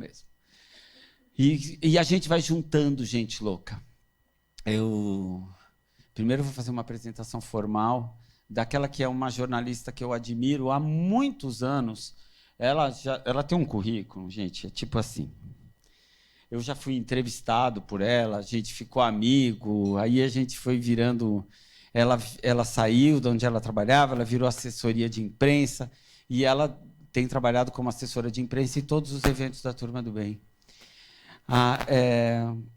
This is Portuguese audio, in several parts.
mesmo. E a gente vai juntando gente louca. Primeiro vou fazer uma apresentação formal daquela que é uma jornalista que eu admiro há muitos anos. Ela tem um currículo, gente, é tipo assim. Eu já fui entrevistado por ela, a gente ficou amigo, aí a gente foi virando... Ela saiu de onde ela trabalhava, ela virou assessoria de imprensa, e ela tem trabalhado como assessora de imprensa em todos os eventos da Turma do Bem.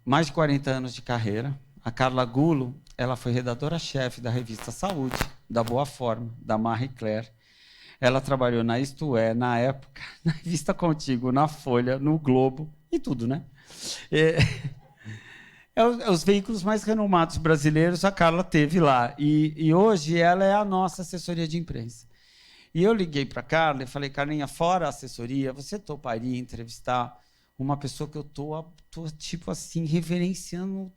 Mais de 40 anos de carreira. A Carla Gulo, ela foi redatora-chefe da revista Saúde, da Boa Forma, da Marie Claire. Ela trabalhou na Isto É, na época, na revista Contigo, na Folha, no Globo, e tudo, né? Os veículos mais renomados brasileiros, a Carla teve lá. E hoje ela é a nossa assessoria de imprensa. E eu liguei para a Carla e falei, Carlinha, fora a assessoria, você toparia entrevistar uma pessoa que eu tô tipo assim, reverenciando?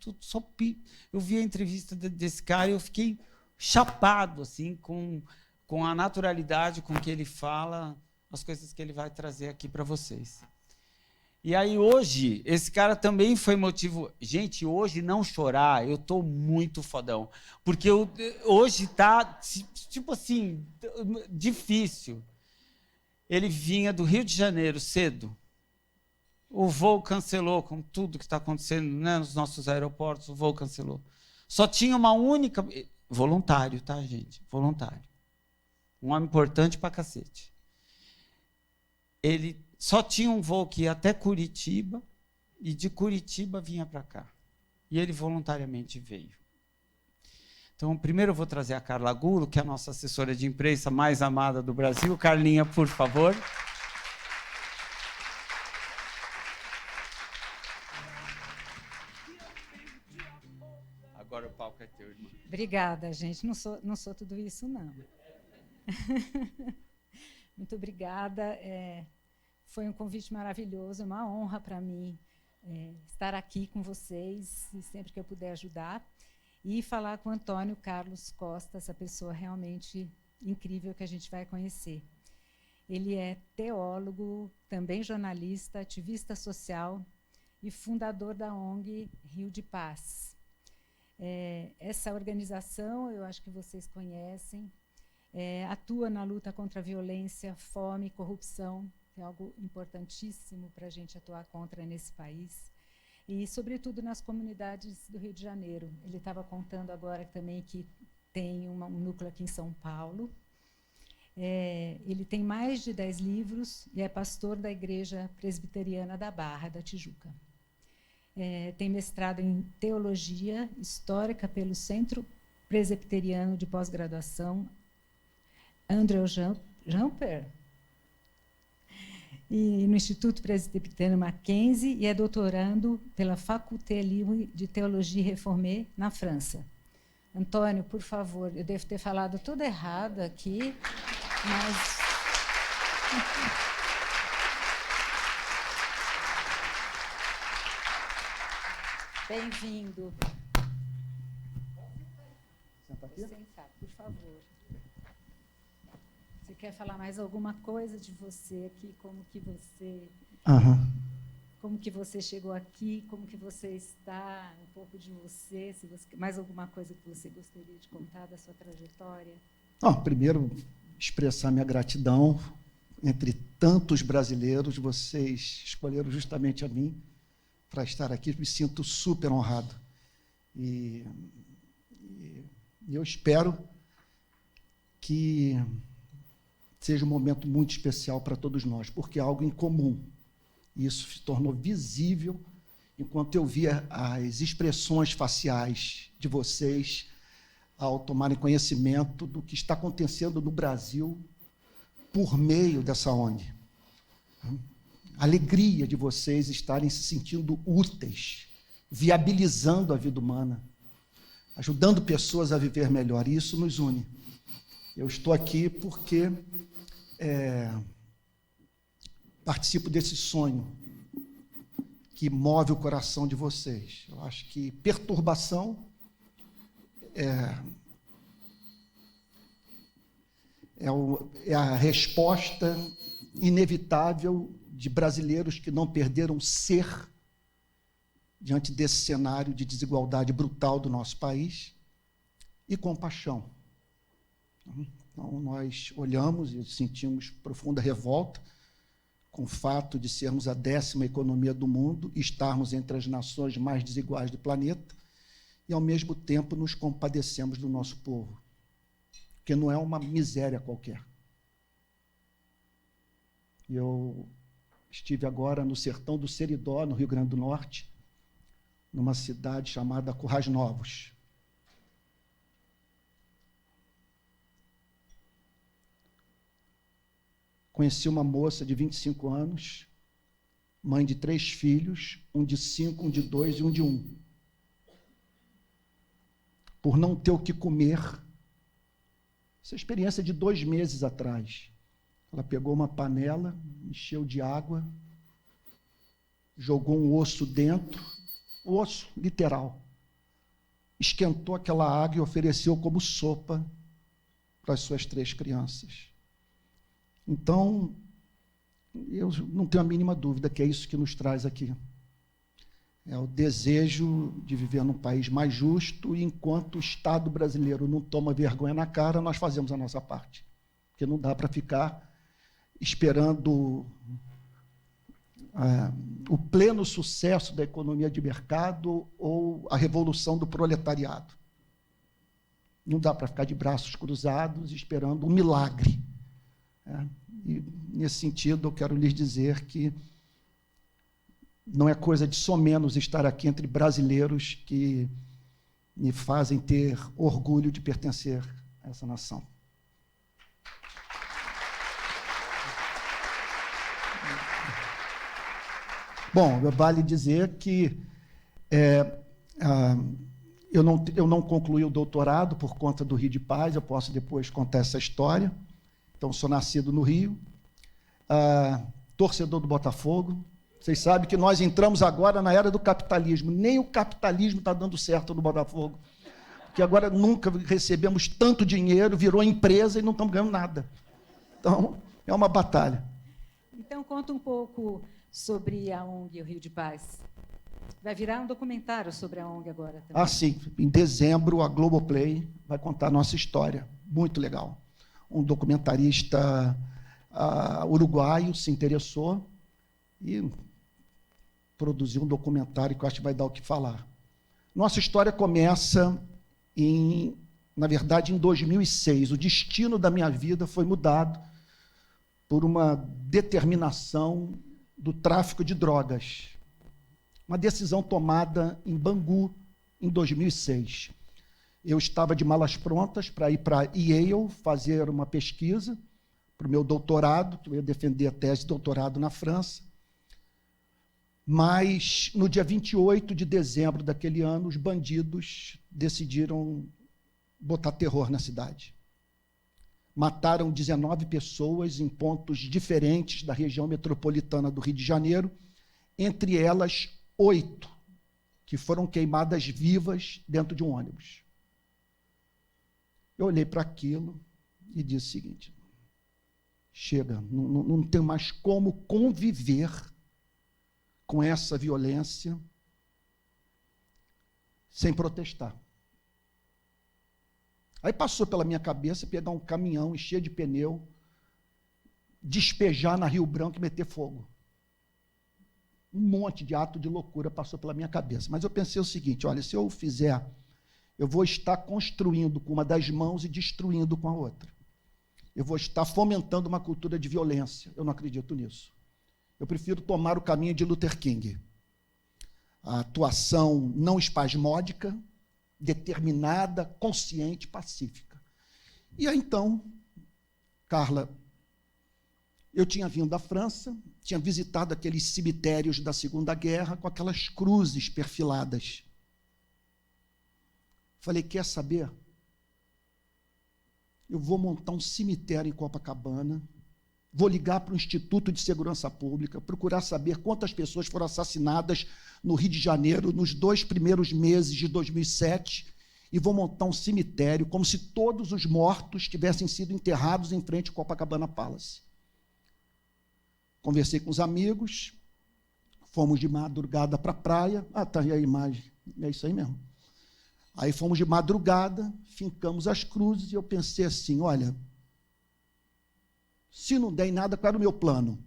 Eu vi a entrevista desse cara e eu fiquei chapado assim, com a naturalidade com que ele fala as coisas que ele vai trazer aqui para vocês. E aí hoje, esse cara também foi motivo... Gente, hoje não chorar, eu estou muito fodão. Porque hoje está, tipo assim, difícil. Ele vinha do Rio de Janeiro cedo. O voo cancelou, com tudo que está acontecendo, né, nos nossos aeroportos, o voo cancelou. Só tinha uma única... Voluntário, tá, gente? Voluntário. Um homem importante pra cacete. Ele só tinha um voo que ia até Curitiba, e de Curitiba vinha para cá. E ele voluntariamente veio. Então, primeiro eu vou trazer a Carla Gulo, que é a nossa assessora de imprensa mais amada do Brasil. Carlinha, por favor. Agora o palco é teu, irmão. Obrigada, gente. Não sou tudo isso, não. Muito obrigada. Foi um convite maravilhoso, uma honra para mim estar aqui com vocês, e sempre que eu puder ajudar, e falar com o Antônio Carlos Costa, essa pessoa realmente incrível que a gente vai conhecer. Ele é teólogo, também jornalista, ativista social e fundador da ONG Rio de Paz. Essa organização, eu acho que vocês conhecem, atua na luta contra a violência, fome e corrupção, que é algo importantíssimo para a gente atuar contra nesse país, e, sobretudo, nas comunidades do Rio de Janeiro. Ele estava contando agora também que tem um núcleo aqui em São Paulo. Ele tem mais de 10 livros e é pastor da Igreja Presbiteriana da Barra, da Tijuca. Tem mestrado em Teologia Histórica pelo Centro Presbiteriano de Pós-Graduação André Jamper, e no Instituto Presbiteriano Mackenzie, e é doutorando pela Faculté Libre de Teologia Réformée, na França. Antônio, por favor, eu devo ter falado tudo errado aqui, mas... Bem-vindo. Senta aqui? Sentar, por favor. Você quer falar mais alguma coisa de você aqui? Como que você chegou aqui? Como que você está? Um pouco de você, se você mais alguma coisa que você gostaria de contar da sua trajetória? Primeiro, expressar minha gratidão. Entre tantos brasileiros, vocês escolheram justamente a mim para estar aqui. Me sinto super honrado. E eu espero que seja um momento muito especial para todos nós, porque é algo em comum. Isso se tornou visível enquanto eu via as expressões faciais de vocês ao tomarem conhecimento do que está acontecendo no Brasil por meio dessa ONG. A alegria de vocês estarem se sentindo úteis, viabilizando a vida humana, ajudando pessoas a viver melhor. Isso nos une. Eu estou aqui porque participo desse sonho que move o coração de vocês. Eu acho que perturbação é a resposta inevitável de brasileiros que não perderam ser diante desse cenário de desigualdade brutal do nosso país, e compaixão. Então, nós olhamos e sentimos profunda revolta com o fato de sermos a 10ª economia do mundo e estarmos entre as nações mais desiguais do planeta, e, ao mesmo tempo, nos compadecemos do nosso povo, porque não é uma miséria qualquer. Eu estive agora no sertão do Seridó, no Rio Grande do Norte, numa cidade chamada Currais Novos. Conheci uma moça de 25 anos, mãe de 3 filhos, um de 5, um de 2 e um de 1. Por não ter o que comer, essa experiência de 2 meses atrás, ela pegou uma panela, encheu de água, jogou um osso dentro, osso literal, esquentou aquela água e ofereceu como sopa para as suas 3 crianças. Então, eu não tenho a mínima dúvida que é isso que nos traz aqui. É o desejo de viver num país mais justo, e enquanto o Estado brasileiro não toma vergonha na cara, nós fazemos a nossa parte. Porque não dá para ficar esperando o pleno sucesso da economia de mercado ou a revolução do proletariado. Não dá para ficar de braços cruzados esperando um milagre. E, nesse sentido, eu quero lhes dizer que não é coisa de somenos estar aqui entre brasileiros que me fazem ter orgulho de pertencer a essa nação. Bom, vale dizer que eu não concluí o doutorado por conta do Rio de Paz, eu posso depois contar essa história. Então, sou nascido no Rio, torcedor do Botafogo. Vocês sabem que nós entramos agora na era do capitalismo. Nem o capitalismo está dando certo no Botafogo, porque agora nunca recebemos tanto dinheiro, virou empresa e não estamos ganhando nada. Então, é uma batalha. Então, conta um pouco sobre a ONG, o Rio de Paz. Vai virar um documentário sobre a ONG agora também. Sim. Em dezembro, a Globoplay vai contar a nossa história. Muito legal. Um documentarista uruguaio se interessou e produziu um documentário que eu acho que vai dar o que falar. Nossa história começa, na verdade, em 2006. O destino da minha vida foi mudado por uma determinação do tráfico de drogas. Uma decisão tomada em Bangu, em 2006. Eu estava de malas prontas para ir para Yale fazer uma pesquisa para o meu doutorado, que eu ia defender a tese de doutorado na França. Mas, no dia 28 de dezembro daquele ano, os bandidos decidiram botar terror na cidade. Mataram 19 pessoas em pontos diferentes da região metropolitana do Rio de Janeiro, entre elas 8 que foram queimadas vivas dentro de um ônibus. Eu olhei para aquilo e disse o seguinte: chega, não tem mais como conviver com essa violência sem protestar. Aí passou pela minha cabeça pegar um caminhão, encher de pneu, despejar na Rio Branco e meter fogo. Um monte de ato de loucura passou pela minha cabeça. Mas eu pensei o seguinte: olha, se eu o fizer, eu vou estar construindo com uma das mãos e destruindo com a outra. Eu vou estar fomentando uma cultura de violência. Eu não acredito nisso. Eu prefiro tomar o caminho de Luther King. A atuação não espasmódica, determinada, consciente, pacífica. E aí, então, Carla, eu tinha vindo da França, tinha visitado aqueles cemitérios da Segunda Guerra com aquelas cruzes perfiladas. Falei, quer saber? Eu vou montar um cemitério em Copacabana, vou ligar para o Instituto de Segurança Pública, procurar saber quantas pessoas foram assassinadas no Rio de Janeiro nos 2 primeiros meses de 2007 e vou montar um cemitério como se todos os mortos tivessem sido enterrados em frente ao Copacabana Palace. conversei com os amigos, fomos de madrugada para a praia. Tá aí a imagem, é isso aí mesmo. Aí fomos de madrugada, fincamos as cruzes, e eu pensei assim, olha, se não der em nada, qual era o meu plano?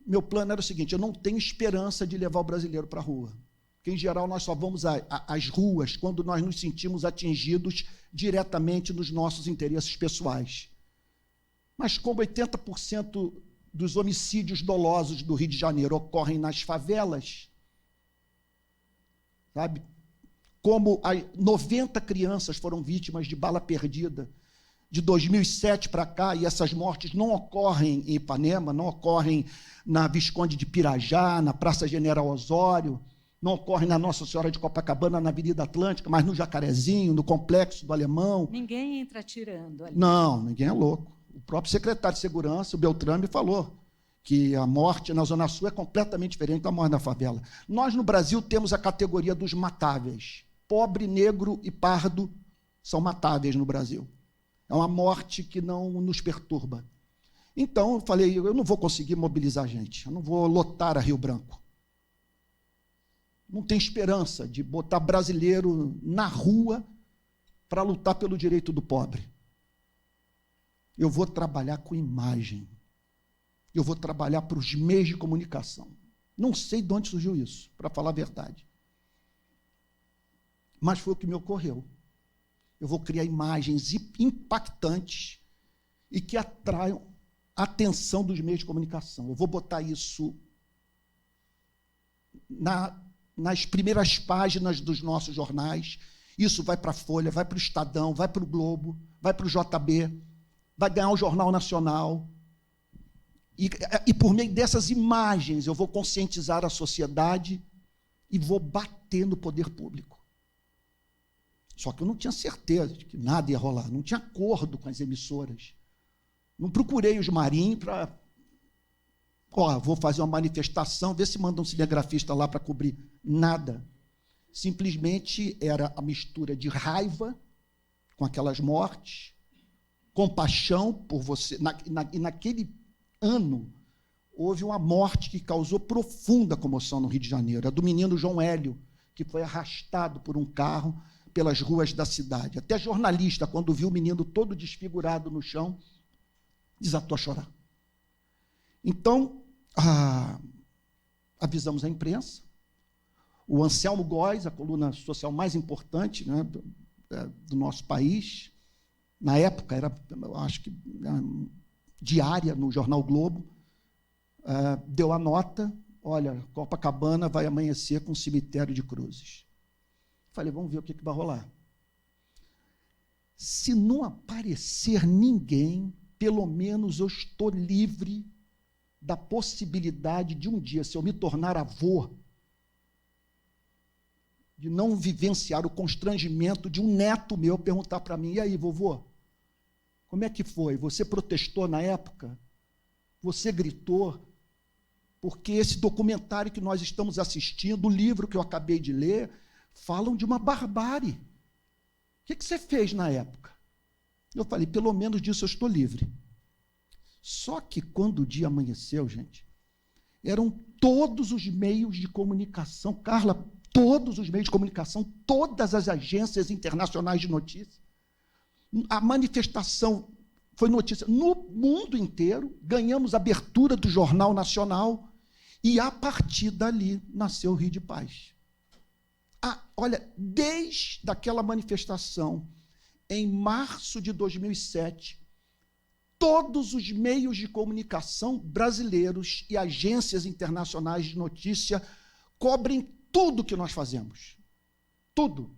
Meu plano era o seguinte, eu não tenho esperança de levar o brasileiro para a rua. Porque, em geral, nós só vamos às ruas quando nós nos sentimos atingidos diretamente nos nossos interesses pessoais. Mas como 80% dos homicídios dolosos do Rio de Janeiro ocorrem nas favelas, sabe? Como 90 crianças foram vítimas de bala perdida de 2007 para cá, e essas mortes não ocorrem em Ipanema, não ocorrem na Visconde de Pirajá, na Praça General Osório, não ocorrem na Nossa Senhora de Copacabana, na Avenida Atlântica, mas no Jacarezinho, no Complexo do Alemão. Ninguém entra atirando ali. Não, ninguém é louco. O próprio secretário de Segurança, o Beltrame, falou que a morte na Zona Sul é completamente diferente da morte na favela. Nós, no Brasil, temos a categoria dos matáveis. Pobre, negro e pardo são matáveis no Brasil. É uma morte que não nos perturba. Então, eu falei, eu não vou conseguir mobilizar gente, eu não vou lotar a Rio Branco. Não tem esperança de botar brasileiro na rua para lutar pelo direito do pobre. Eu vou trabalhar com imagem. Eu vou trabalhar para os meios de comunicação. Não sei de onde surgiu isso, para falar a verdade. Mas foi o que me ocorreu. Eu vou criar imagens impactantes e que atraiam a atenção dos meios de comunicação. Eu vou botar isso nas primeiras páginas dos nossos jornais. Isso vai para a Folha, vai para o Estadão, vai para o Globo, vai para o JB, vai ganhar o Jornal Nacional. E por meio dessas imagens eu vou conscientizar a sociedade e vou bater no poder público. Só que eu não tinha certeza de que nada ia rolar, não tinha acordo com as emissoras. Não procurei os Marinhos para... vou fazer uma manifestação, ver se manda um cinegrafista lá para cobrir. Nada. Simplesmente era a mistura de raiva com aquelas mortes, compaixão por você. Naquele ano, houve uma morte que causou profunda comoção no Rio de Janeiro, a do menino João Hélio, que foi arrastado por um carro pelas ruas da cidade. Até jornalista, quando viu o menino todo desfigurado no chão, desatou a chorar. Então, avisamos a imprensa. O Anselmo Góes, a coluna social mais importante, né, do nosso país, na época era, acho que, diária no jornal Globo, deu a nota, olha, Copacabana vai amanhecer com um cemitério de cruzes. Falei, vamos ver o que vai rolar. Se não aparecer ninguém, pelo menos eu estou livre da possibilidade de um dia, se eu me tornar avô, de não vivenciar o constrangimento de um neto meu perguntar para mim, e aí, vovô, como é que foi? Você protestou na época? Você gritou? Porque esse documentário que nós estamos assistindo, o livro que eu acabei de ler, falam de uma barbárie. O que você fez na época? Eu falei, pelo menos disso eu estou livre. Só que quando o dia amanheceu, gente, eram todos os meios de comunicação, Carla, todos os meios de comunicação, todas as agências internacionais de notícia. A manifestação foi notícia no mundo inteiro, ganhamos abertura do Jornal Nacional e, a partir dali, nasceu o Rio de Paz. Olha, desde aquela manifestação, em março de 2007, todos os meios de comunicação brasileiros e agências internacionais de notícia cobrem tudo que nós fazemos. Tudo.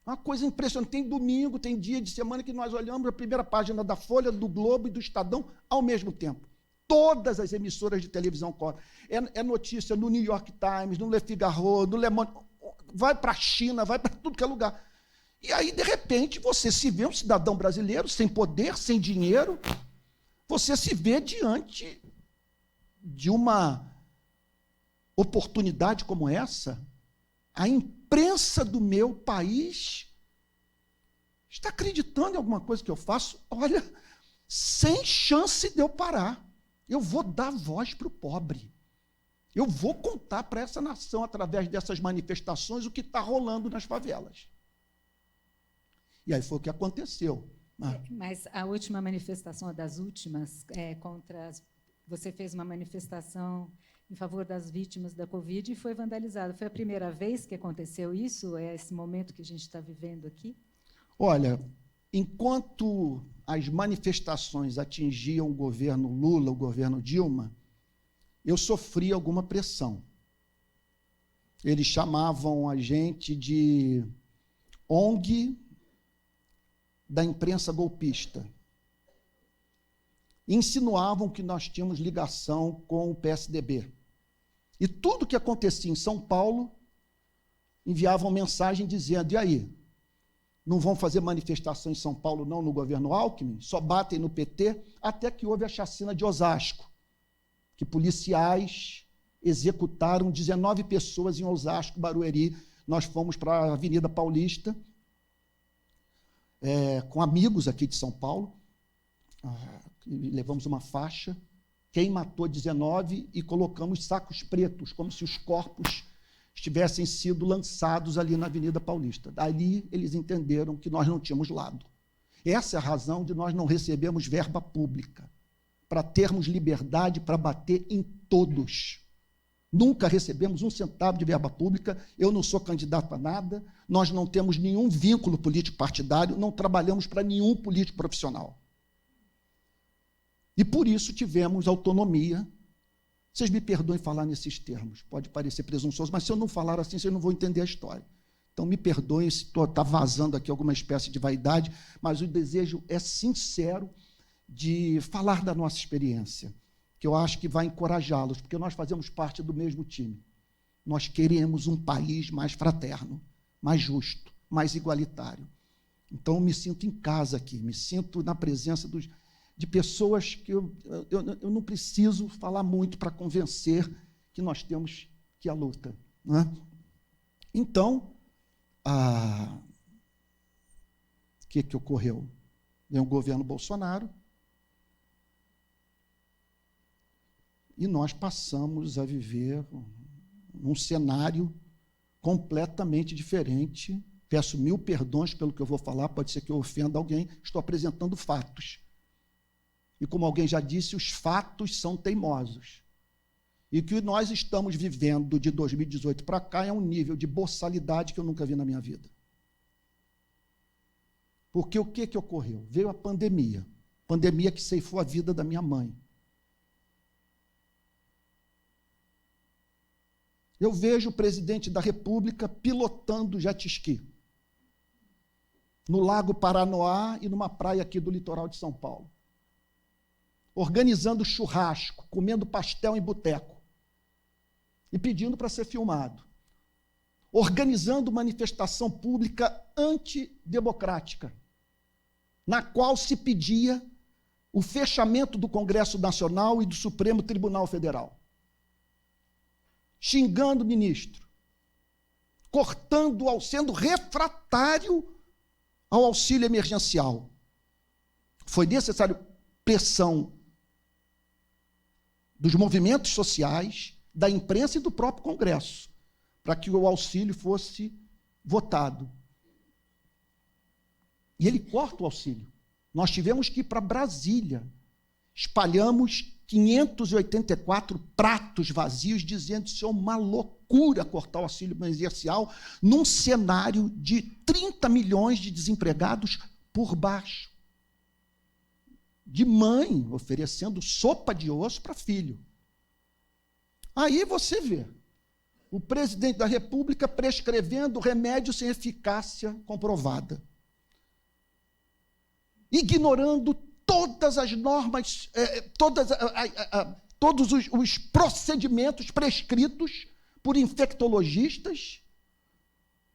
Uma coisa impressionante. Tem domingo, tem dia de semana que nós olhamos a primeira página da Folha, do Globo e do Estadão ao mesmo tempo. Todas as emissoras de televisão cobrem. É notícia no New York Times, no Le Figaro, no Le Monde, vai para a China, vai para tudo que é lugar. E aí, de repente, você se vê um cidadão brasileiro sem poder, sem dinheiro, você se vê diante de uma oportunidade como essa. A imprensa do meu país está acreditando em alguma coisa que eu faço, olha, sem chance de eu parar. Eu vou dar voz para o pobre. Eu vou contar para essa nação, através dessas manifestações, o que está rolando nas favelas. E aí foi o que aconteceu. Mas a última manifestação, das últimas, você fez uma manifestação em favor das vítimas da Covid e foi vandalizada. Foi a primeira vez que aconteceu isso? É esse momento que a gente está vivendo aqui? Olha, enquanto as manifestações atingiam o governo Lula, o governo Dilma, eu sofri alguma pressão. Eles chamavam a gente de ONG da imprensa golpista. Insinuavam que nós tínhamos ligação com o PSDB. E tudo que acontecia em São Paulo, enviavam mensagem dizendo, e aí, não vão fazer manifestação em São Paulo, não, no governo Alckmin? Só batem no PT, até que houve a chacina de Osasco, que policiais executaram 19 pessoas em Osasco, Barueri. Nós fomos para a Avenida Paulista, com amigos aqui de São Paulo, levamos uma faixa, quem matou 19 e colocamos sacos pretos, como se os corpos tivessem sido lançados ali na Avenida Paulista. Ali eles entenderam que nós não tínhamos lado. Essa é a razão de nós não recebermos verba pública, para termos liberdade para bater em todos. Nunca recebemos um centavo de verba pública, eu não sou candidato a nada, nós não temos nenhum vínculo político partidário, não trabalhamos para nenhum político profissional. E por isso tivemos autonomia. Vocês me perdoem falar nesses termos, pode parecer presunçoso, mas se eu não falar assim, vocês não vão entender a história. Então me perdoem se está vazando aqui alguma espécie de vaidade, mas o desejo é sincero de falar da nossa experiência, que eu acho que vai encorajá-los, porque nós fazemos parte do mesmo time. Nós queremos um país mais fraterno, mais justo, mais igualitário. Então, eu me sinto em casa aqui, me sinto na presença de pessoas que eu não preciso falar muito para convencer que nós temos que ir à luta. Não é? Então, o que ocorreu? Veio o governo Bolsonaro, e nós passamos a viver num cenário completamente diferente. Peço 1000 perdões pelo que eu vou falar, pode ser que eu ofenda alguém, estou apresentando fatos. E como alguém já disse, os fatos são teimosos. E o que nós estamos vivendo de 2018 para cá é um nível de boçalidade que eu nunca vi na minha vida. Porque o que ocorreu? Veio a pandemia que ceifou a vida da minha mãe. Eu vejo o presidente da República pilotando jet ski no Lago Paranoá e numa praia aqui do litoral de São Paulo, organizando churrasco, comendo pastel em boteco e pedindo para ser filmado, organizando manifestação pública antidemocrática, na qual se pedia o fechamento do Congresso Nacional e do Supremo Tribunal Federal, xingando o ministro, sendo refratário ao auxílio emergencial. Foi necessário pressão dos movimentos sociais, da imprensa e do próprio Congresso, para que o auxílio fosse votado. E ele corta o auxílio. Nós tivemos que ir para Brasília, espalhamos 584 pratos vazios, dizendo que isso é uma loucura cortar o auxílio emergencial num cenário de 30 milhões de desempregados por baixo. De mãe oferecendo sopa de osso para filho. Aí você vê o presidente da República prescrevendo remédio sem eficácia comprovada, ignorando todas as normas, todos os procedimentos prescritos por infectologistas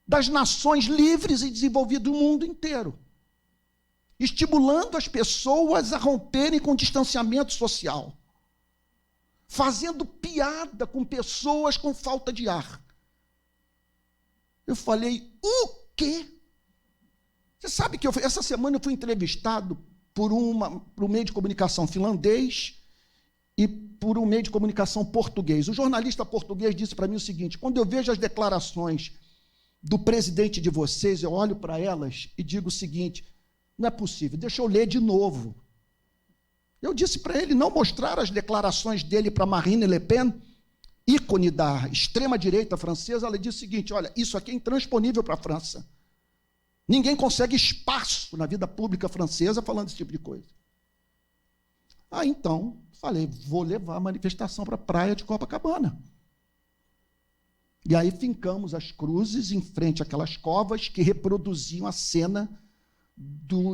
das nações livres e desenvolvidas do mundo inteiro, estimulando as pessoas a romperem com o distanciamento social, fazendo piada com pessoas com falta de ar. Eu falei, o quê? Você sabe que essa semana eu fui entrevistado por um meio de comunicação finlandês, e por um meio de comunicação português. O jornalista português disse para mim o seguinte: quando eu vejo as declarações do presidente de vocês, eu olho para elas e digo o seguinte: não é possível, deixa eu ler de novo. Eu disse para ele não mostrar as declarações dele para Marine Le Pen, ícone da extrema-direita francesa. Ela disse o seguinte: olha, isso aqui é intransponível para a França. Ninguém consegue espaço na vida pública francesa falando esse tipo de coisa. Então, falei, vou levar a manifestação para a praia de Copacabana. E aí fincamos as cruzes em frente àquelas covas que reproduziam a cena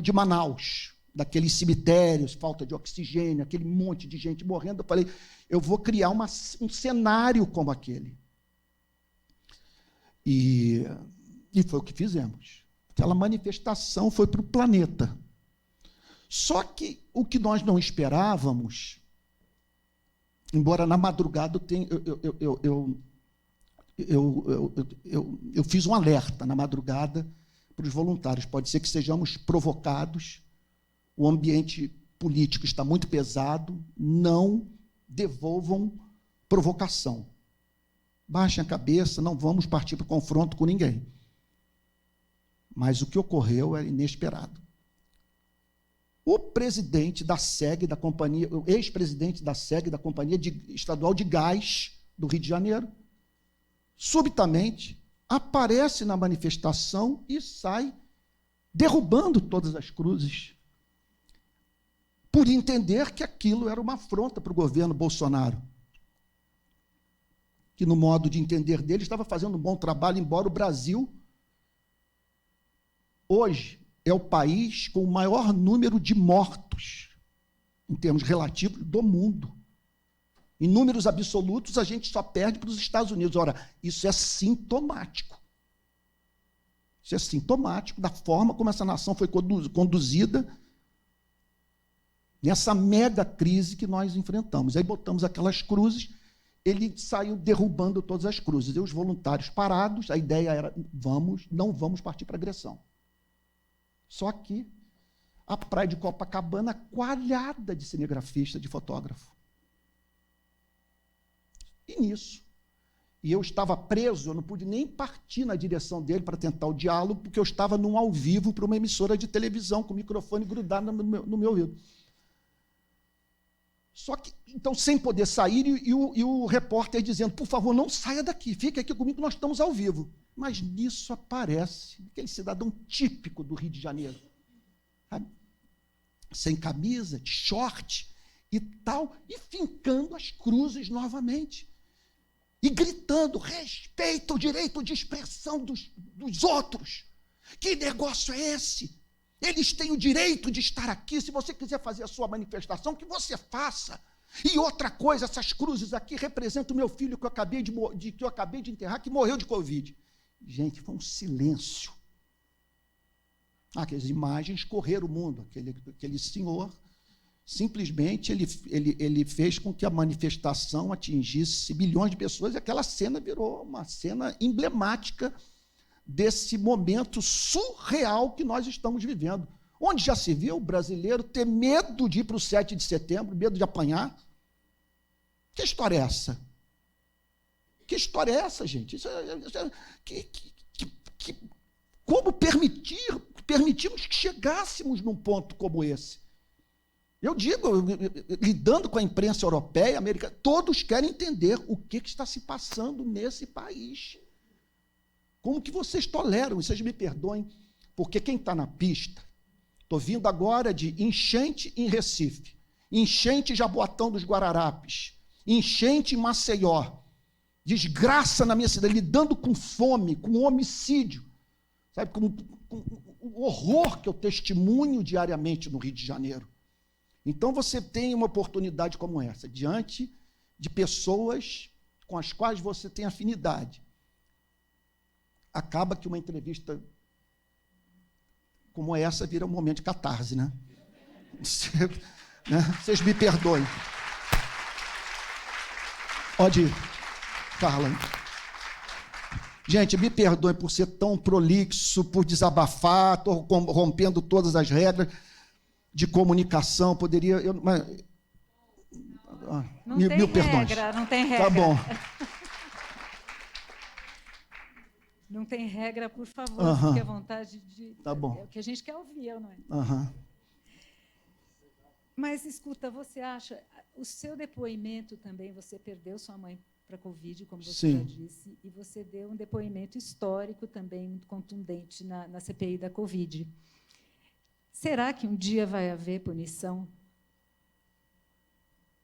de Manaus, daqueles cemitérios, falta de oxigênio, aquele monte de gente morrendo. Eu falei, eu vou criar um cenário como aquele. E foi o que fizemos. Aquela manifestação foi para o planeta. Só que o que nós não esperávamos, embora na madrugada eu fiz um alerta na madrugada para os voluntários. Pode ser que sejamos provocados, o ambiente político está muito pesado, não devolvam provocação. Baixem a cabeça, não vamos partir para o confronto com ninguém. Mas o que ocorreu é inesperado. O presidente da SEG, da companhia, o ex-presidente da SEG, da Companhia Estadual de Gás do Rio de Janeiro, subitamente aparece na manifestação e sai derrubando todas as cruzes, por entender que aquilo era uma afronta para o governo Bolsonaro, que, no modo de entender dele, estava fazendo um bom trabalho, embora o Brasil hoje é o país com o maior número de mortos, em termos relativos, do mundo. Em números absolutos, a gente só perde para os Estados Unidos. Ora, isso é sintomático. Isso é sintomático da forma como essa nação foi conduzida nessa mega crise que nós enfrentamos. Aí botamos aquelas cruzes, ele saiu derrubando todas as cruzes. E os voluntários parados, a ideia era, não vamos partir para agressão. Só que a praia de Copacabana coalhada de cinegrafista, de fotógrafo. E nisso, e eu estava preso, eu não pude nem partir na direção dele para tentar o diálogo, porque eu estava num ao vivo para uma emissora de televisão, com o microfone grudado no meu ouvido. Só que, então, sem poder sair, e o repórter dizendo, por favor, não saia daqui, fique aqui comigo, nós estamos ao vivo. Mas nisso aparece aquele cidadão típico do Rio de Janeiro, sabe? Sem camisa, de short e tal, e fincando as cruzes novamente. E gritando, respeita o direito de expressão dos outros. Que negócio é esse? Eles têm o direito de estar aqui. Se você quiser fazer a sua manifestação, que você faça. E outra coisa, essas cruzes aqui representam o meu filho que eu acabei de enterrar, que morreu de Covid. Gente, foi um silêncio. Aquelas imagens correram o mundo. Aquele senhor, simplesmente, ele fez com que a manifestação atingisse milhões de pessoas, e aquela cena virou uma cena emblemática desse momento surreal que nós estamos vivendo. Onde já se viu o brasileiro ter medo de ir para o 7 de setembro, medo de apanhar? Que história é essa? Que história é essa, gente? Como permitimos que chegássemos num ponto como esse? Eu digo, lidando com a imprensa europeia, americana, todos querem entender o que está se passando nesse país. Como que vocês toleram? Vocês me perdoem, porque quem está na pista, estou vindo agora de enchente em Recife, enchente em Jaboatão dos Guararapes, enchente em Maceió, desgraça na minha cidade, lidando com fome, com homicídio, sabe, com o horror que eu testemunho diariamente no Rio de Janeiro. Então você tem uma oportunidade como essa, diante de pessoas com as quais você tem afinidade. Acaba que uma entrevista como essa vira um momento de catarse, né? Vocês me perdoem. Pode ir, Carla. Gente, me perdoem por ser tão prolixo, por desabafar, estou rompendo todas as regras de comunicação. Poderia... Não mil tem perdões. regra, não tem regra. Tá bom. Não tem regra, por favor, fique à vontade de... Tá bom. É o que a gente quer ouvir, não é? Mas, escuta, você acha... O seu depoimento também, você perdeu sua mãe para a Covid, como você já disse, e você deu um depoimento histórico também, muito contundente, na CPI da Covid. Será que um dia vai haver punição?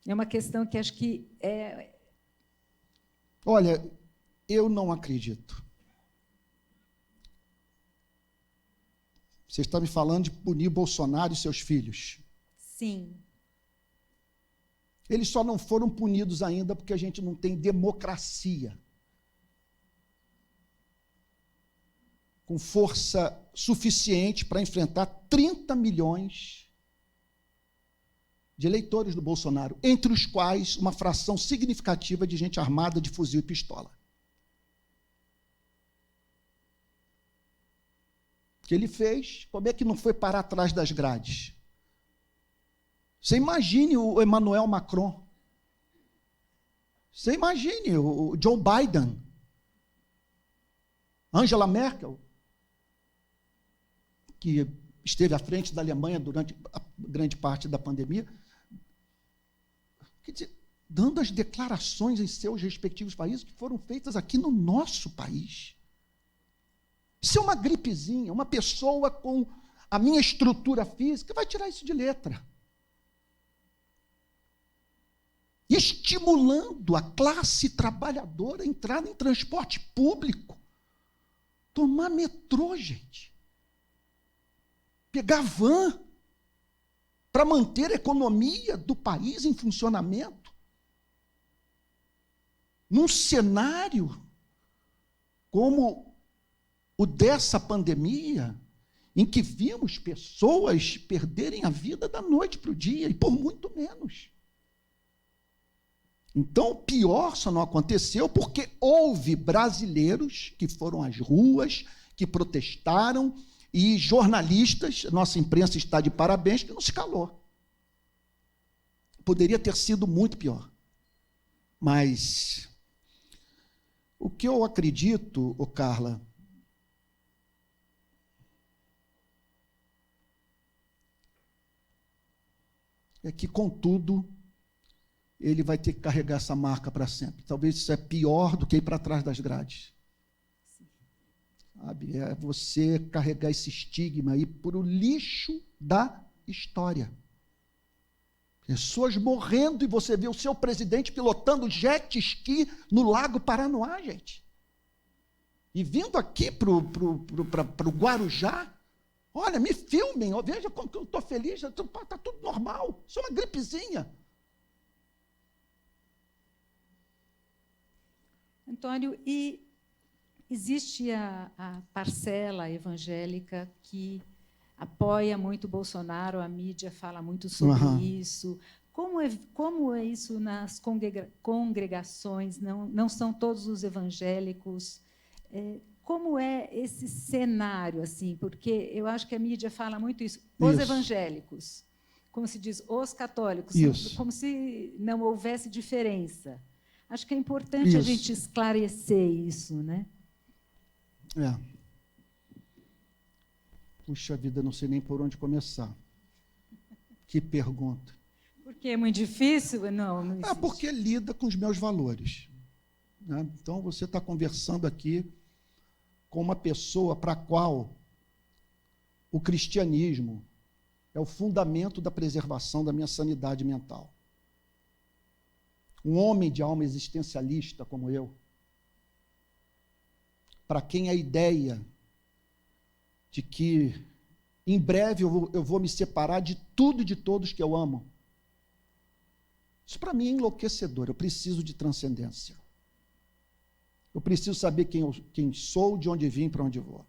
É uma questão que acho que é... Olha, eu não acredito. Você está me falando de punir Bolsonaro e seus filhos. Sim. Eles só não foram punidos ainda porque a gente não tem democracia com força suficiente para enfrentar 30 milhões de eleitores do Bolsonaro, entre os quais uma fração significativa de gente armada de fuzil e pistola. O que ele fez, como é que não foi parar atrás das grades? Você imagine o Emmanuel Macron. Você imagine o Joe Biden. Angela Merkel, que esteve à frente da Alemanha durante a grande parte da pandemia, quer dizer, dando as declarações em seus respectivos países que foram feitas aqui no nosso país. Se é uma gripezinha, uma pessoa com a minha estrutura física vai tirar isso de letra. Estimulando a classe trabalhadora a entrar em transporte público, tomar metrô, gente. Pegar van para manter a economia do país em funcionamento. Num cenário como o dessa pandemia, em que vimos pessoas perderem a vida da noite para o dia, e por muito menos. Então, o pior só não aconteceu porque houve brasileiros que foram às ruas, que protestaram, e jornalistas, nossa imprensa está de parabéns, que não se calou. Poderia ter sido muito pior. Mas o que eu acredito, Carla, é que, contudo, ele vai ter que carregar essa marca para sempre. Talvez isso é pior do que ir para trás das grades. Sabe? É você carregar esse estigma aí por o lixo da história. Pessoas morrendo e você vê o seu presidente pilotando jet ski no Lago Paranoá, gente. E vindo aqui para o Guarujá, olha, me filmem, veja como eu estou feliz, está tudo normal, isso é uma gripezinha. Antônio, e existe a parcela evangélica que apoia muito Bolsonaro, a mídia fala muito sobre isso. Como é isso nas congregações? Não são todos os evangélicos. Como é esse cenário, assim? Porque eu acho que a mídia fala muito isso. Os evangélicos, como se diz, os católicos, como se não houvesse diferença. Acho que é importante a gente esclarecer isso, né? Puxa vida, não sei nem por onde começar. Que pergunta. Porque é muito difícil? Não existe. Porque lida com os meus valores. Né? Então, você está conversando aqui com uma pessoa para a qual o cristianismo é o fundamento da preservação da minha sanidade mental. Um homem de alma existencialista como eu, para quem a ideia de que em breve eu vou me separar de tudo e de todos que eu amo, isso para mim é enlouquecedor. Eu preciso de transcendência. Eu preciso saber quem sou, de onde vim, para onde vou.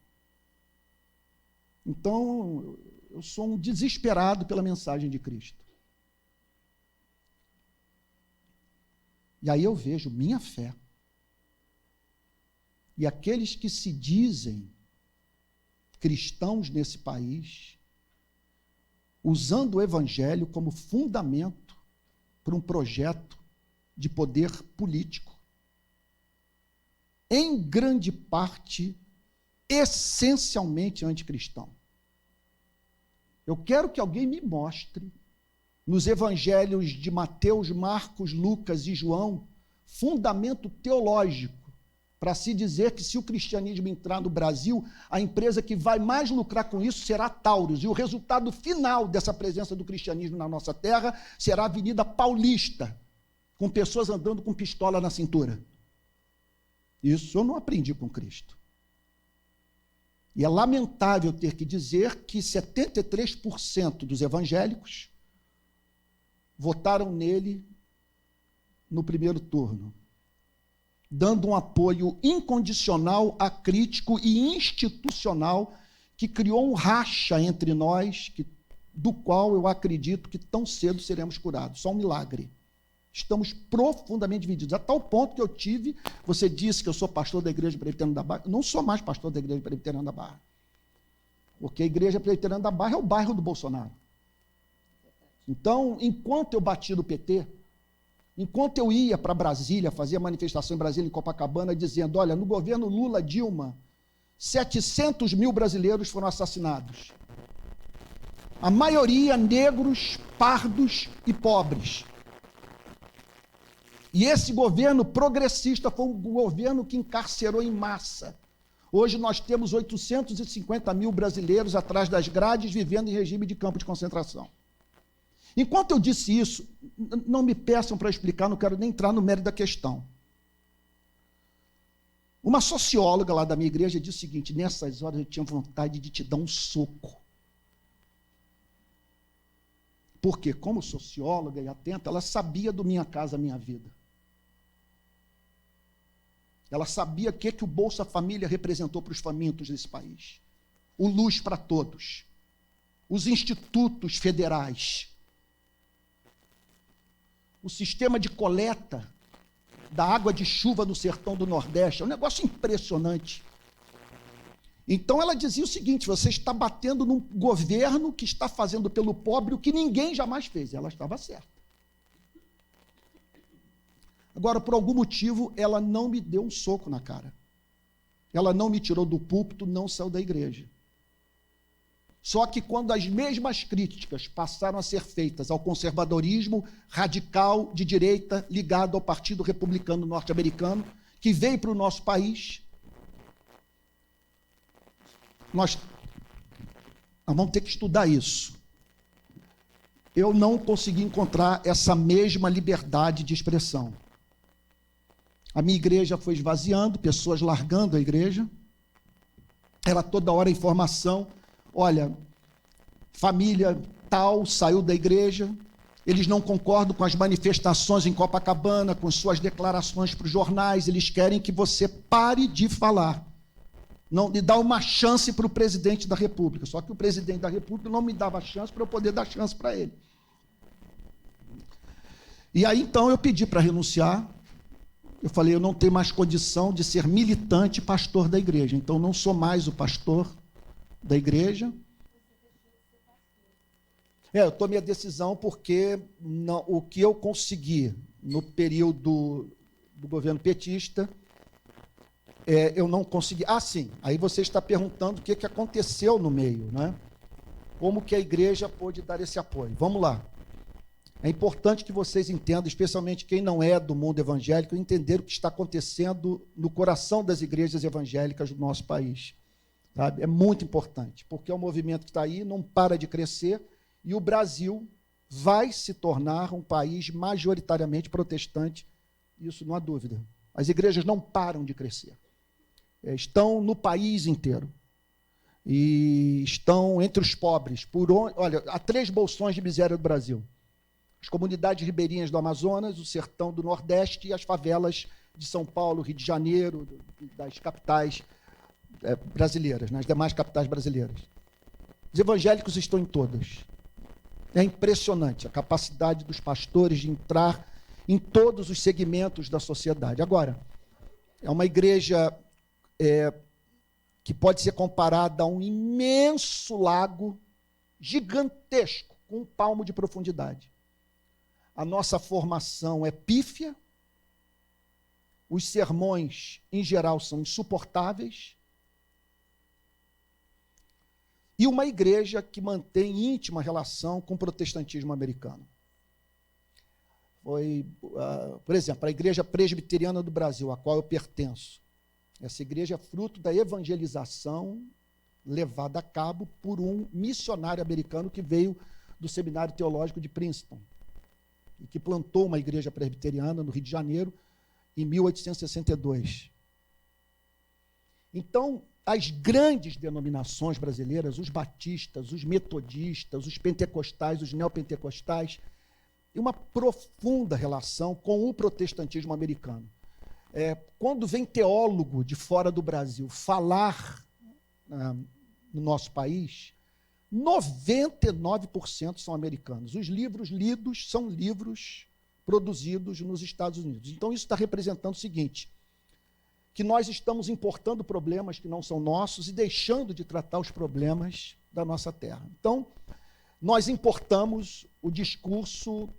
Então, eu sou um desesperado pela mensagem de Cristo. E aí eu vejo minha fé. E aqueles que se dizem cristãos nesse país, usando o evangelho como fundamento por um projeto de poder político, em grande parte, essencialmente anticristão. Eu quero que alguém me mostre, nos evangelhos de Mateus, Marcos, Lucas e João, fundamento teológico para se dizer que, se o cristianismo entrar no Brasil, a empresa que vai mais lucrar com isso será a Taurus, e o resultado final dessa presença do cristianismo na nossa terra será a Avenida Paulista, com pessoas andando com pistola na cintura. Isso eu não aprendi com Cristo. E é lamentável ter que dizer que 73% dos evangélicos votaram nele no primeiro turno, dando um apoio incondicional, acrítico e institucional que criou um racha entre nós, do qual eu acredito que tão cedo seremos curados. Só um milagre. Estamos profundamente divididos, a tal ponto que eu tive, você disse que eu sou pastor da Igreja Presbiteriana da Barra, eu não sou mais pastor da Igreja Presbiteriana da Barra, porque a Igreja Presbiteriana da Barra é o bairro do Bolsonaro. Então, enquanto eu bati no PT, enquanto eu ia para Brasília, fazia manifestação em Brasília, em Copacabana, dizendo, olha, no governo Lula-Dilma, 700 mil brasileiros foram assassinados. A maioria negros, pardos e pobres. E esse governo progressista foi um governo que encarcerou em massa. Hoje nós temos 850 mil brasileiros atrás das grades, vivendo em regime de campo de concentração. Enquanto eu disse isso, não me peçam para explicar, não quero nem entrar no mérito da questão. Uma socióloga lá da minha igreja disse o seguinte, nessas horas eu tinha vontade de te dar um soco. Porque, como socióloga e atenta, ela sabia do Minha Casa Minha Vida. Ela sabia o que o Bolsa Família representou para os famintos desse país. O Luz para Todos. Os institutos federais. O sistema de coleta da água de chuva no sertão do Nordeste. É um negócio impressionante. Então ela dizia o seguinte, você está batendo num governo que está fazendo pelo pobre o que ninguém jamais fez. Ela estava certa. Agora, por algum motivo, ela não me deu um soco na cara. Ela não me tirou do púlpito, não saiu da igreja. Só que quando as mesmas críticas passaram a ser feitas ao conservadorismo radical de direita ligado ao Partido Republicano Norte-Americano, que veio para o nosso país, nós vamos ter que estudar isso. Eu não consegui encontrar essa mesma liberdade de expressão. A minha igreja foi esvaziando, pessoas largando a igreja. Era toda hora informação. Olha, família tal saiu da igreja, eles não concordam com as manifestações em Copacabana, com suas declarações para os jornais, eles querem que você pare de falar. Não, e dá uma chance para o presidente da República. Só que o presidente da República não me dava chance para eu poder dar chance para ele. E aí, então, eu pedi para renunciar. Eu falei, eu não tenho mais condição de ser militante pastor da igreja. Então, não sou mais o pastor da igreja. Eu tomei a decisão porque o que eu consegui no período do governo petista, eu não consegui. Ah, sim, aí você está perguntando o que aconteceu no meio, né? Como que a igreja pôde dar esse apoio. Vamos lá. É importante que vocês entendam, especialmente quem não é do mundo evangélico, entender o que está acontecendo no coração das igrejas evangélicas do nosso país. Sabe? É muito importante, porque é um movimento que está aí, não para de crescer, e o Brasil vai se tornar um país majoritariamente protestante, isso não há dúvida. As igrejas não param de crescer. Estão no país inteiro. E estão entre os pobres. Olha, há 3 bolsões de miséria do Brasil. As comunidades ribeirinhas do Amazonas, o sertão do Nordeste e as favelas de São Paulo, Rio de Janeiro, das capitais brasileiras, nas demais capitais brasileiras. Os evangélicos estão em todas. É impressionante a capacidade dos pastores de entrar em todos os segmentos da sociedade. Agora, é uma igreja que pode ser comparada a um imenso lago gigantesco, com um palmo de profundidade. a nossa formação é pífia, os sermões, em geral, são insuportáveis, e uma igreja que mantém íntima relação com o protestantismo americano. Por exemplo, a Igreja Presbiteriana do Brasil, a qual eu pertenço. Essa igreja é fruto da evangelização levada a cabo por um missionário americano que veio do Seminário Teológico de Princeton e que plantou uma igreja presbiteriana no Rio de Janeiro em 1862. Então, as grandes denominações brasileiras, os batistas, os metodistas, os pentecostais, os neopentecostais, têm uma profunda relação com o protestantismo americano. Quando vem teólogo de fora do Brasil falar no nosso país, 99% são americanos. Os livros lidos são livros produzidos nos Estados Unidos. Então, isso está representando o seguinte, que nós estamos importando problemas que não são nossos e deixando de tratar os problemas da nossa terra. Então, nós importamos o discurso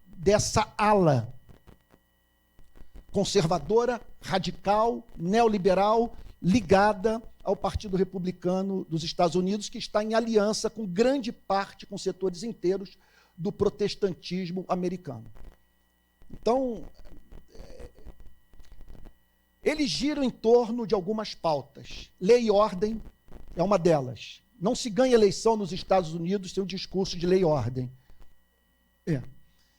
dessa ala conservadora, radical, neoliberal, ligada ao Partido Republicano dos Estados Unidos, que está em aliança com grande parte, com setores inteiros do protestantismo americano. Então, eles giram em torno de algumas pautas. Lei e ordem é uma delas. Não se ganha eleição nos Estados Unidos sem um discurso de lei e ordem.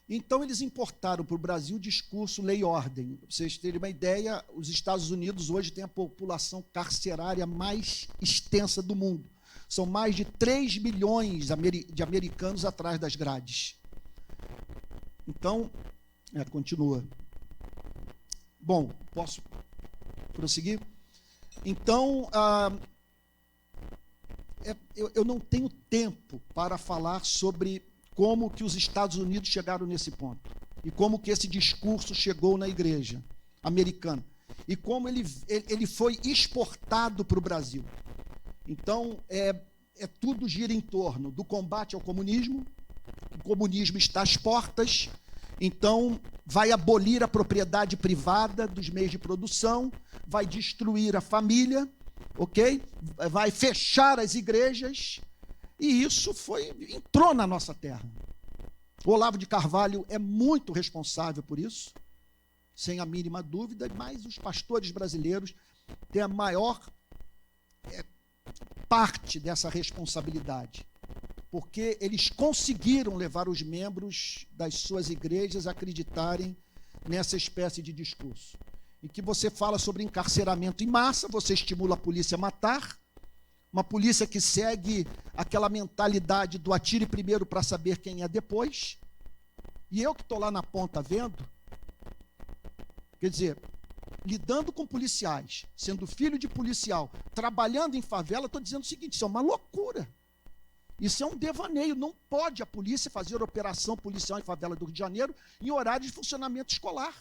Então, eles importaram para o Brasil o discurso lei e ordem. Para vocês terem uma ideia, os Estados Unidos hoje têm a população carcerária mais extensa do mundo. São mais de 3 milhões de americanos atrás das grades. Então, continua. Bom, posso prosseguir? Então, eu não tenho tempo para falar sobre como que os Estados Unidos chegaram nesse ponto, e como que esse discurso chegou na igreja americana, e como ele foi exportado para o Brasil. Então, tudo gira em torno do combate ao comunismo. O comunismo está às portas, então vai abolir a propriedade privada dos meios de produção, vai destruir a família, ok? Vai fechar as igrejas, e isso entrou na nossa terra. O Olavo de Carvalho é muito responsável por isso, sem a mínima dúvida, mas os pastores brasileiros têm a maior parte dessa responsabilidade, porque eles conseguiram levar os membros das suas igrejas a acreditarem nessa espécie de discurso. Em que você fala sobre encarceramento em massa, você estimula a polícia a matar, uma polícia que segue aquela mentalidade do atire primeiro para saber quem é depois, e eu que estou lá na ponta vendo, quer dizer, lidando com policiais, sendo filho de policial, trabalhando em favela, estou dizendo o seguinte, isso é uma loucura. Isso é um devaneio. Não pode a polícia fazer operação policial em favela do Rio de Janeiro em horário de funcionamento escolar.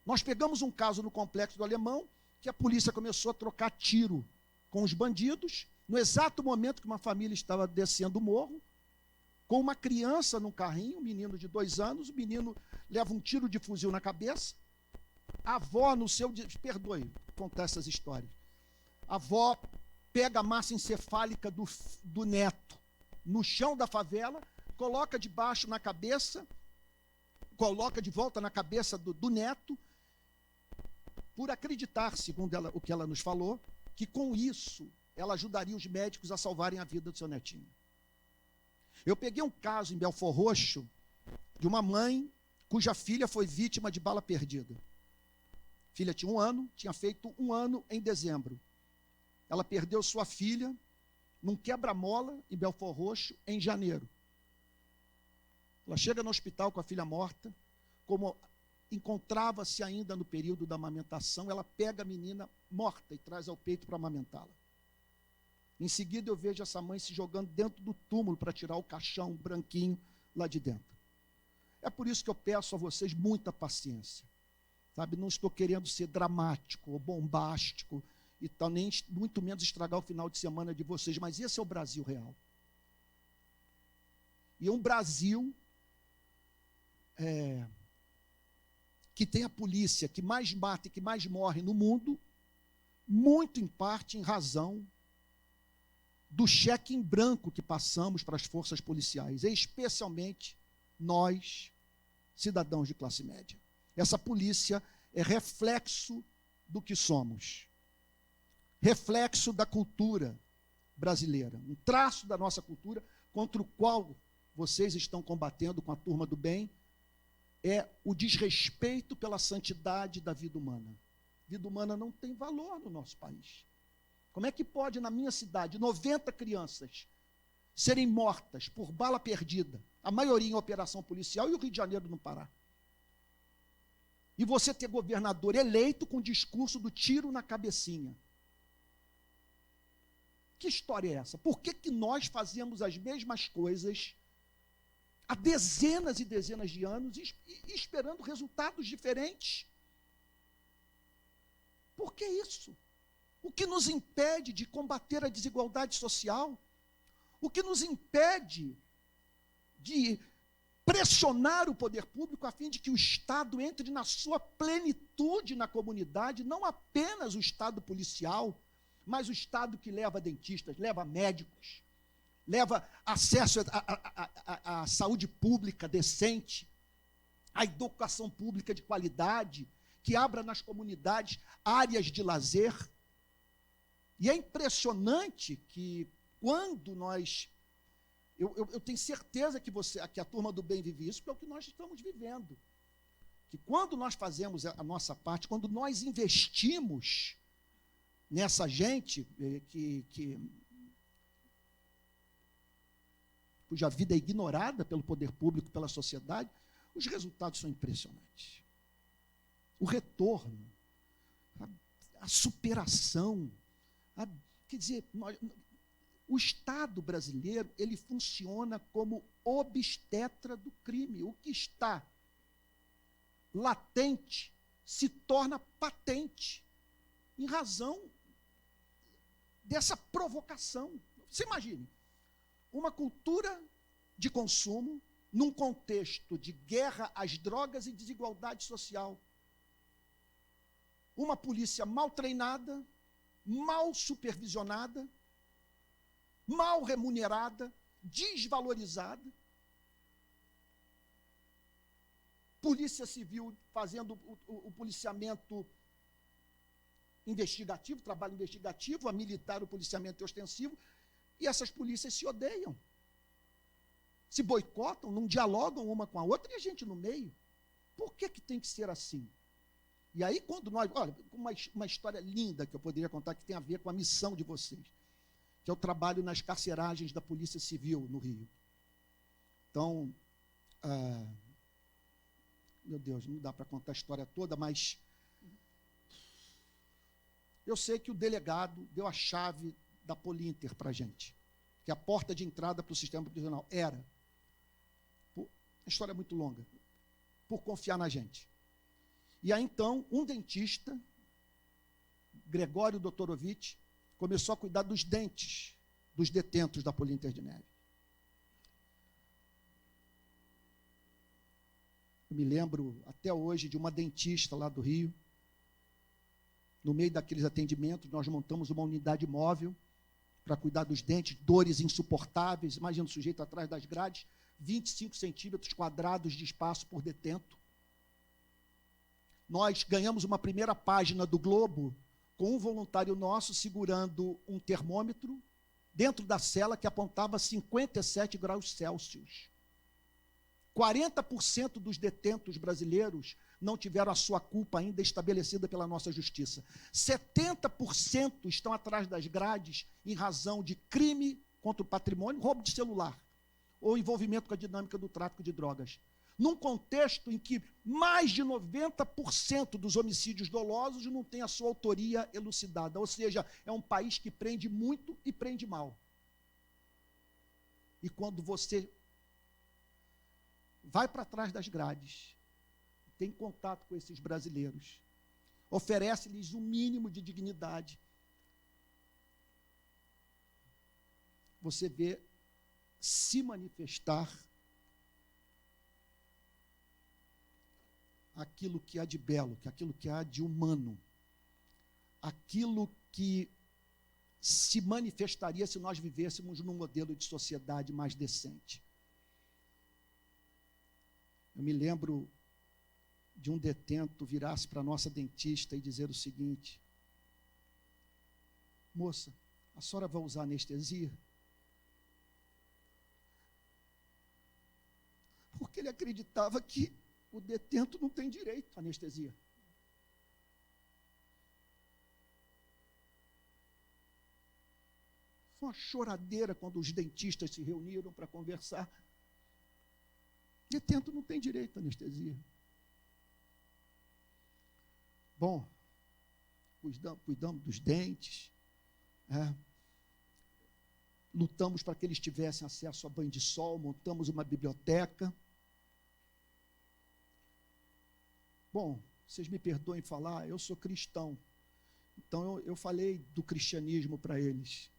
Nós pegamos um caso no Complexo do Alemão, que a polícia começou a trocar tiro com os bandidos, no exato momento que uma família estava descendo o morro, com uma criança num carrinho, um menino de 2 anos, o menino leva um tiro de fuzil na cabeça, a avó, perdoe contar essas histórias, a avó pega a massa encefálica do neto no chão da favela, coloca debaixo na cabeça, coloca de volta na cabeça do neto, por acreditar, segundo o que ela nos falou, que com isso ela ajudaria os médicos a salvarem a vida do seu netinho. Eu peguei um caso em Belford Roxo de uma mãe cuja filha foi vítima de bala perdida. A filha tinha 1 ano, tinha feito 1 ano em dezembro. Ela perdeu sua filha num quebra-mola em Belford Roxo em janeiro. Ela chega no hospital com a filha morta, como encontrava-se ainda no período da amamentação, ela pega a menina morta e traz ao peito para amamentá-la. Em seguida eu vejo essa mãe se jogando dentro do túmulo para tirar o caixão branquinho lá de dentro. É por isso que eu peço a vocês muita paciência. Sabe, não estou querendo ser dramático ou bombástico e tal, nem muito menos estragar o final de semana de vocês, mas esse é o Brasil real. E um Brasil que tem a polícia que mais mata e que mais morre no mundo, muito em parte em razão do cheque em branco que passamos para as forças policiais, especialmente nós, cidadãos de classe média. Essa polícia é reflexo do que somos, reflexo da cultura brasileira, um traço da nossa cultura contra o qual vocês estão combatendo com a turma do bem, é o desrespeito pela santidade da vida humana. Vida humana não tem valor no nosso país. Como é que pode, na minha cidade, 90 crianças serem mortas por bala perdida, a maioria em operação policial, e o Rio de Janeiro no Pará? E você ter governador eleito com o discurso do tiro na cabecinha. Que história é essa? Por que nós fazemos as mesmas coisas há dezenas e dezenas de anos e esperando resultados diferentes? Por que isso? O que nos impede de combater a desigualdade social? O que nos impede de pressionar o poder público a fim de que o Estado entre na sua plenitude na comunidade, não apenas o Estado policial, mas o Estado que leva dentistas, leva médicos, leva acesso à saúde pública decente, à educação pública de qualidade, que abra nas comunidades áreas de lazer. E é impressionante que quando nós... Eu tenho certeza que a turma do bem vive isso, porque é o que nós estamos vivendo. Que quando nós fazemos a nossa parte, quando nós investimos nessa gente cuja vida é ignorada pelo poder público, pela sociedade, os resultados são impressionantes. O retorno, a superação, quer dizer, o Estado brasileiro, ele funciona como obstetra do crime. O que está latente se torna patente, em razão dessa provocação. Você imagine, uma cultura de consumo num contexto de guerra às drogas e desigualdade social. Uma polícia mal treinada, mal supervisionada, mal remunerada, desvalorizada. Polícia Civil fazendo o policiamento investigativo, trabalho investigativo, a militar o policiamento ostensivo, e essas polícias se odeiam, se boicotam, não dialogam uma com a outra, e a gente no meio. Por que tem que ser assim? E aí, quando nós... Olha, uma história linda que eu poderia contar, que tem a ver com a missão de vocês, que é o trabalho nas carceragens da Polícia Civil no Rio. Então, meu Deus, não dá para contar a história toda, mas eu sei que o delegado deu a chave da Polinter para a gente, que a porta de entrada para o sistema prisional era, a história é muito longa, por confiar na gente. E aí, então, um dentista, Gregório Dotorovitch, começou a cuidar dos dentes dos detentos da Polinter de Neve. Eu me lembro até hoje de uma dentista lá do Rio. No meio daqueles atendimentos, nós montamos uma unidade móvel para cuidar dos dentes, dores insuportáveis. Imagina o sujeito atrás das grades, 25 centímetros quadrados de espaço por detento. Nós ganhamos uma primeira página do Globo com um voluntário nosso segurando um termômetro dentro da cela que apontava 57 graus Celsius. 40% dos detentos brasileiros não tiveram a sua culpa ainda estabelecida pela nossa justiça. 70% estão atrás das grades em razão de crime contra o patrimônio, roubo de celular, ou envolvimento com a dinâmica do tráfico de drogas. Num contexto em que mais de 90% dos homicídios dolosos não têm a sua autoria elucidada. Ou seja, é um país que prende muito e prende mal. E quando você vai para trás das grades, tem contato com esses brasileiros, oferece-lhes um mínimo de dignidade, você vê se manifestar aquilo que há de belo, aquilo que há de humano, aquilo que se manifestaria se nós vivêssemos num modelo de sociedade mais decente. Eu me lembro de um detento virar-se para a nossa dentista e dizer o seguinte: moça, a senhora vai usar anestesia? Porque ele acreditava que o detento não tem direito à anestesia. Foi uma choradeira quando os dentistas se reuniram para conversar. Detento não tem direito à anestesia. Bom, cuidamos dos dentes, lutamos para que eles tivessem acesso a banho de sol, montamos uma biblioteca. Bom, vocês me perdoem falar, eu sou cristão, então eu falei do cristianismo para eles.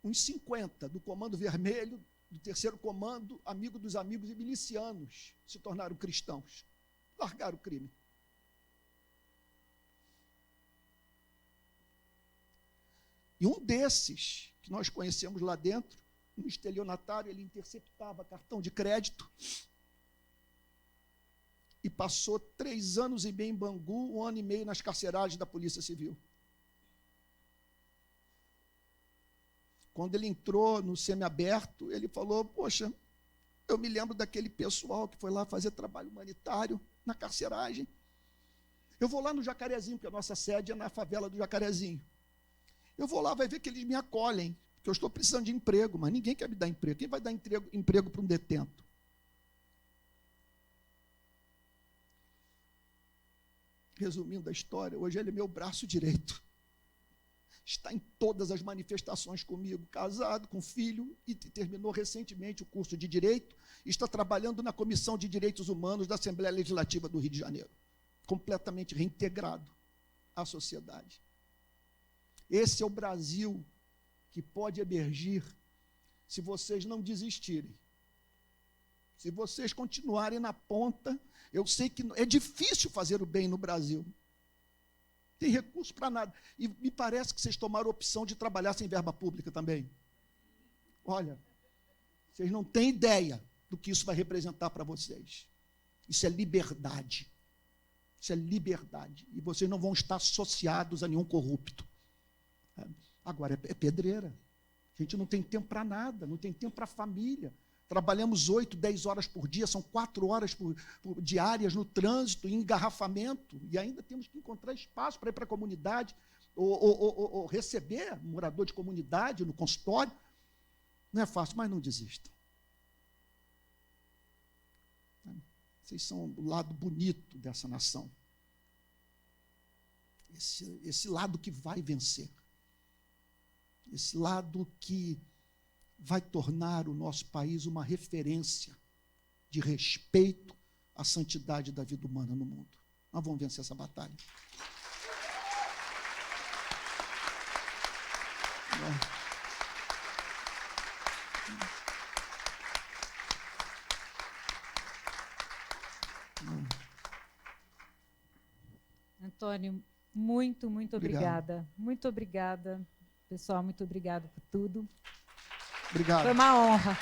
Uns 50 do Comando Vermelho, do Terceiro Comando, amigo dos amigos e milicianos, se tornaram cristãos, largaram o crime. E um desses, que nós conhecemos lá dentro, um estelionatário, ele interceptava cartão de crédito e passou 3 anos e meio em Bangu, 1 ano e meio nas carceragens da Polícia Civil. Quando ele entrou no semiaberto, ele falou: poxa, eu me lembro daquele pessoal que foi lá fazer trabalho humanitário na carceragem. Eu vou lá no Jacarezinho, porque a nossa sede é na favela do Jacarezinho. Eu vou lá, vai ver que eles me acolhem, porque eu estou precisando de emprego, mas ninguém quer me dar emprego. Quem vai dar emprego para um detento? Resumindo a história, hoje ele é meu braço direito. Está em todas as manifestações comigo, casado, com filho, e terminou recentemente o curso de Direito, e está trabalhando na Comissão de Direitos Humanos da Assembleia Legislativa do Rio de Janeiro, completamente reintegrado à sociedade. Esse é o Brasil que pode emergir se vocês não desistirem. Se vocês continuarem na ponta, eu sei que é difícil fazer o bem no Brasil. Tem recurso para nada. E me parece que vocês tomaram a opção de trabalhar sem verba pública também. Olha, vocês não têm ideia do que isso vai representar para vocês. Isso é liberdade. Isso é liberdade. E vocês não vão estar associados a nenhum corrupto. Agora, é pedreira. A gente não tem tempo para nada, não tem tempo para a família. Trabalhamos 8, 10 horas por dia, são 4 horas diárias no trânsito, em engarrafamento, e ainda temos que encontrar espaço para ir para a comunidade, ou receber morador de comunidade no consultório. Não é fácil, mas não desistam. Vocês são o lado bonito dessa nação. Esse lado que vai vencer. Esse lado que vai tornar o nosso país uma referência de respeito à santidade da vida humana no mundo. Nós vamos vencer essa batalha. Antônio, muito obrigada. Muito obrigada. Pessoal, muito obrigado por tudo. Obrigado. Foi uma honra.